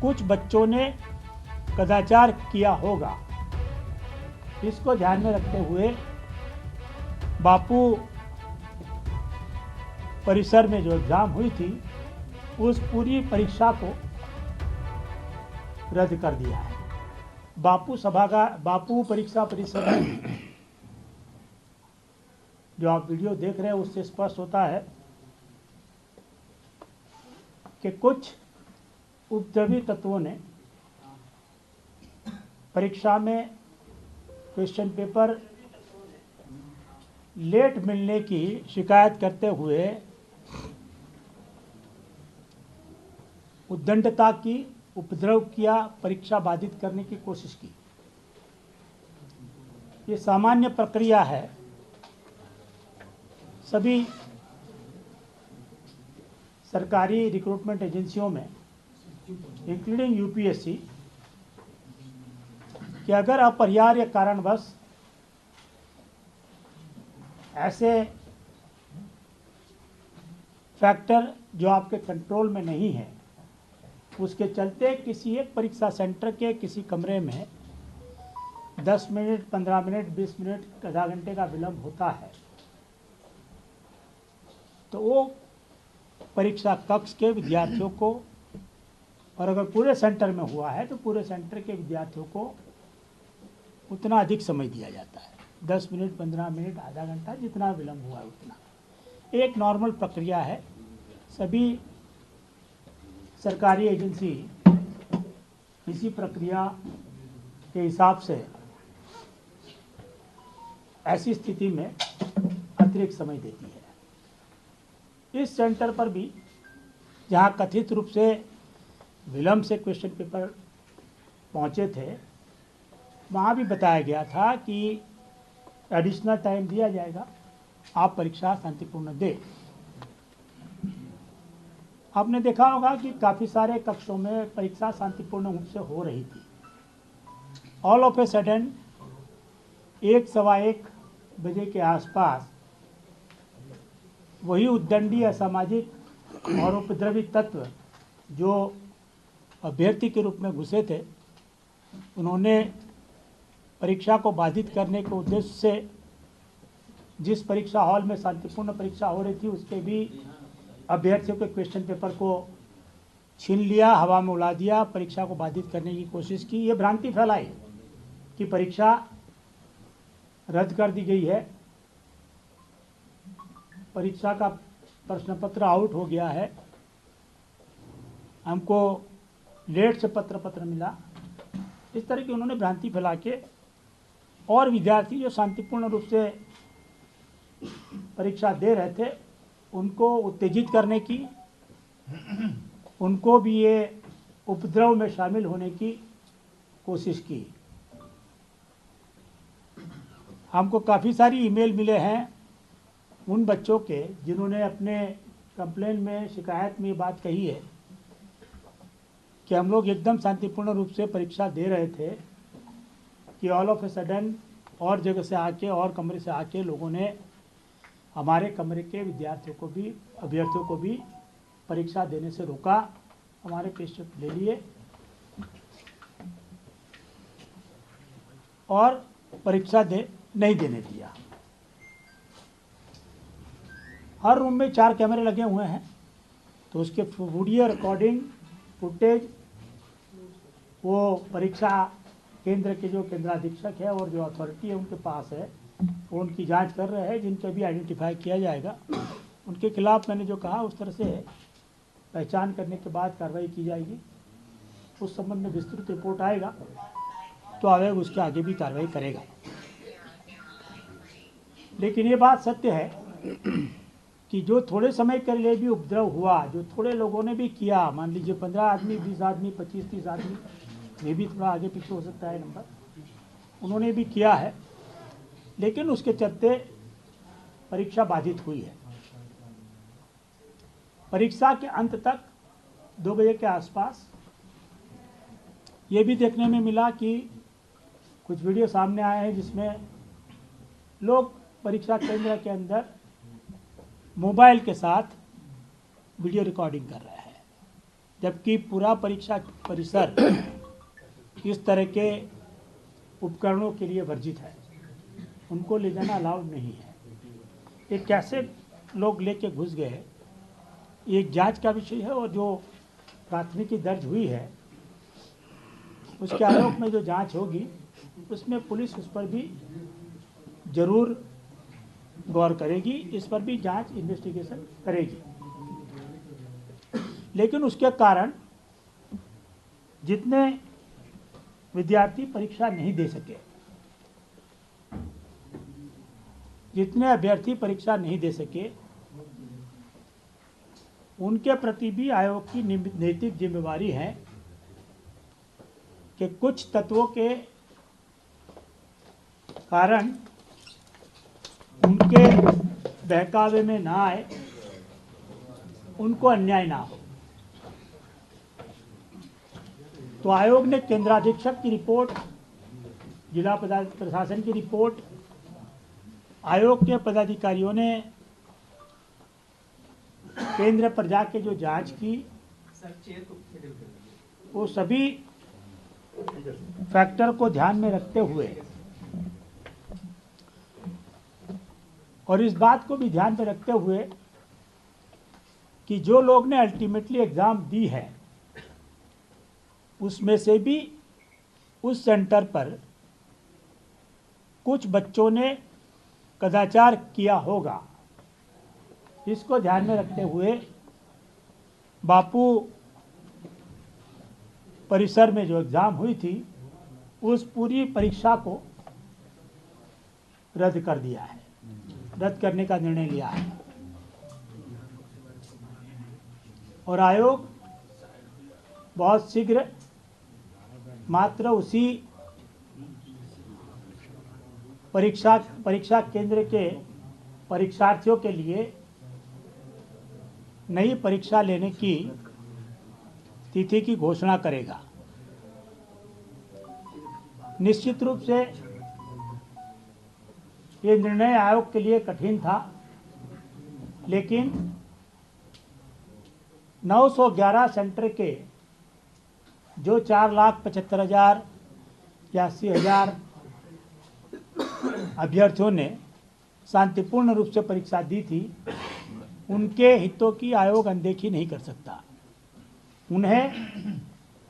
कुछ बच्चों ने कदाचार किया होगा। इसको ध्यान में रखते हुए बापू परिसर में जो एग्ज़ाम हुई थी उस पूरी परीक्षा को रद्द कर दिया है। बापू परीक्षा परिसर में जो आप वीडियो देख रहे हैं उससे स्पष्ट होता है कि कुछ उपद्रवी तत्वों ने परीक्षा में क्वेश्चन पेपर लेट मिलने की शिकायत करते हुए उद्दंडता की, उपद्रव किया, परीक्षा बाधित करने की कोशिश की। ये सामान्य प्रक्रिया है सभी सरकारी रिक्रूटमेंट एजेंसियों में, इंक्लूडिंग यूपीएससी, कि अगर अपरिहार्य कारणवश ऐसे फैक्टर जो आपके कंट्रोल में नहीं है उसके चलते किसी एक परीक्षा सेंटर के किसी कमरे में 10 मिनट, 15 मिनट, 20 मिनट, आधा घंटे का विलम्ब होता है, तो वो परीक्षा कक्ष के विद्यार्थियों को, और अगर पूरे सेंटर में हुआ है तो पूरे सेंटर के विद्यार्थियों को उतना अधिक समय दिया जाता है। 10 मिनट, 15 मिनट, आधा घंटा, जितना विलम्ब हुआ है उतना। एक नॉर्मल प्रक्रिया है। सभी सरकारी एजेंसी इसी प्रक्रिया के हिसाब से ऐसी स्थिति में अतिरिक्त समय देती है। इस सेंटर पर भी जहां कथित रूप से विलम्ब से क्वेश्चन पेपर पहुंचे थे, वहां भी बताया गया था कि एडिशनल टाइम दिया जाएगा, आप परीक्षा शांतिपूर्ण दें। आपने देखा होगा कि काफ़ी सारे कक्षों में परीक्षा शांतिपूर्ण रूप से हो रही थी। ऑल ऑफ ए सडन 1-1:15 बजे के आसपास वही उद्दंडी, असामाजिक और उपद्रवी तत्व जो अभ्यर्थी के रूप में घुसे थे, उन्होंने परीक्षा को बाधित करने के उद्देश्य से जिस परीक्षा हॉल में शांतिपूर्ण परीक्षा हो रही थी उसके भी अभ्यर्थियों के क्वेश्चन पेपर को छीन लिया, हवा में उड़ा दिया, परीक्षा को बाधित करने की कोशिश की। ये भ्रांति फैलाई कि परीक्षा रद्द कर दी गई है, परीक्षा का प्रश्न पत्र आउट हो गया है, हमको लेट से पत्र मिला। इस तरह की उन्होंने भ्रांति फैला के और विद्यार्थी जो शांतिपूर्ण रूप से परीक्षा दे रहे थे उनको उत्तेजित करने की, उनको भी ये उपद्रव में शामिल होने की कोशिश की। हमको काफ़ी सारी ईमेल मिले हैं उन बच्चों के जिन्होंने अपने कंप्लेन में, शिकायत में ये बात कही है कि हम लोग एकदम शांतिपूर्ण रूप से परीक्षा दे रहे थे कि ऑल ऑफ ए सडन और जगह से आके और कमरे से आके लोगों ने हमारे कमरे के विद्यार्थियों को भी, अभ्यर्थियों को भी परीक्षा देने से रोका, हमारे पेपर ले लिए और परीक्षा नहीं देने दिया। हर रूम में 4 कैमरे लगे हुए हैं, तो उसके वीडियो रिकॉर्डिंग फुटेज वो परीक्षा केंद्र के जो केंद्राधीक्षक है और जो अथॉरिटी है उनके पास है, वो उनकी जांच कर रहे हैं। जिनका भी आइडेंटिफाई किया जाएगा उनके खिलाफ मैंने जो कहा उस तरह से पहचान करने के बाद कार्रवाई की जाएगी। उस संबंध में विस्तृत रिपोर्ट आएगा तो आयोग उसके आगे भी कार्रवाई करेगा। लेकिन ये बात सत्य है कि जो थोड़े समय के लिए भी उपद्रव हुआ, जो थोड़े लोगों ने भी किया, मान लीजिए 15 आदमी, 20 आदमी, 25-30 आदमी, ये भी थोड़ा आगे पीछे हो सकता है नंबर, उन्होंने भी किया है, लेकिन उसके चलते परीक्षा बाधित हुई है। परीक्षा के अंत तक 2 बजे के आसपास ये भी देखने में मिला कि कुछ वीडियो सामने आए हैं जिसमें लोग परीक्षा केंद्र के अंदर मोबाइल के साथ वीडियो रिकॉर्डिंग कर रहे हैं। जबकि पूरा परीक्षा परिसर इस तरह के उपकरणों के लिए वर्जित है, उनको ले जाना अलाउड नहीं है। ये कैसे लोग लेके घुस गए, एक जांच का विषय है। और जो प्राथमिकी दर्ज हुई है उसके आलोक में जो जांच होगी उसमें पुलिस उस पर भी जरूर गौर करेगी, इस पर भी जांच इन्वेस्टिगेशन करेगी। लेकिन उसके कारण जितने विद्यार्थी परीक्षा नहीं दे सके, जितने अभ्यर्थी परीक्षा नहीं दे सके, उनके प्रति भी आयोग की नैतिक जिम्मेवारी है कि कुछ तत्वों के कारण उनके बहकावे में ना आए, उनको अन्याय ना हो। तो आयोग ने केंद्राधीक्षक की रिपोर्ट, जिला प्रशासन की रिपोर्ट, आयोग के पदाधिकारियों ने केंद्र पर जाके जो जांच की, वो सभी फैक्टर को ध्यान में रखते हुए और इस बात को भी ध्यान में रखते हुए कि जो लोग ने अल्टीमेटली एग्ज़ाम दी है उसमें से भी उस सेंटर पर कुछ बच्चों ने कदाचार किया होगा, इसको ध्यान में रखते हुए बापू परिसर में जो एग्ज़ाम हुई थी उस पूरी परीक्षा को रद्द कर दिया है, रद्द करने का निर्णय लिया है। और आयोग बहुत शीघ्र मात्र उसी परीक्षा केंद्र के परीक्षार्थियों के लिए नई परीक्षा लेने की तिथि की घोषणा करेगा। निश्चित रूप से ये निर्णय आयोग के लिए कठिन था, लेकिन 911 सेंटर के जो 4,75,000 या 80,000 अभ्यर्थियों ने शांतिपूर्ण रूप से परीक्षा दी थी, उनके हितों की आयोग अनदेखी नहीं कर सकता। उन्हें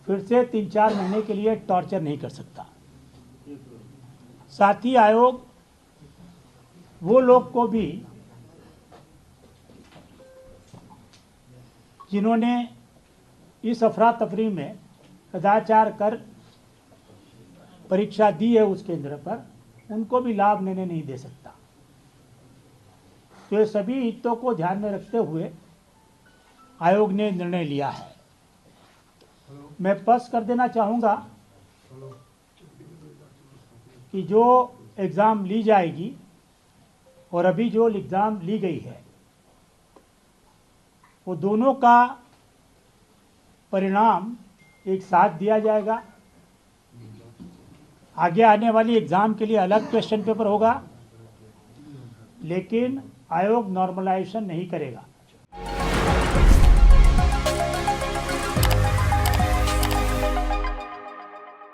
फिर से 3-4 महीने के लिए टॉर्चर नहीं कर सकता। साथ ही आयोग वो लोग को भी जिन्होंने इस अफरा तफरी में कदाचार कर परीक्षा दी है उस केंद्र पर, उनको भी लाभ लेने नहीं दे सकता। तो ये सभी हितों को ध्यान में रखते हुए आयोग ने निर्णय लिया है। मैं स्पष्ट कर देना चाहूँगा कि जो एग्ज़ाम ली जाएगी और अभी जो एग्ज़ाम ली गई है, वो दोनों का परिणाम एक साथ दिया जाएगा। आगे आने वाली एग्ज़ाम के लिए अलग क्वेश्चन पेपर होगा, लेकिन आयोग नॉर्मलाइजेशन नहीं करेगा।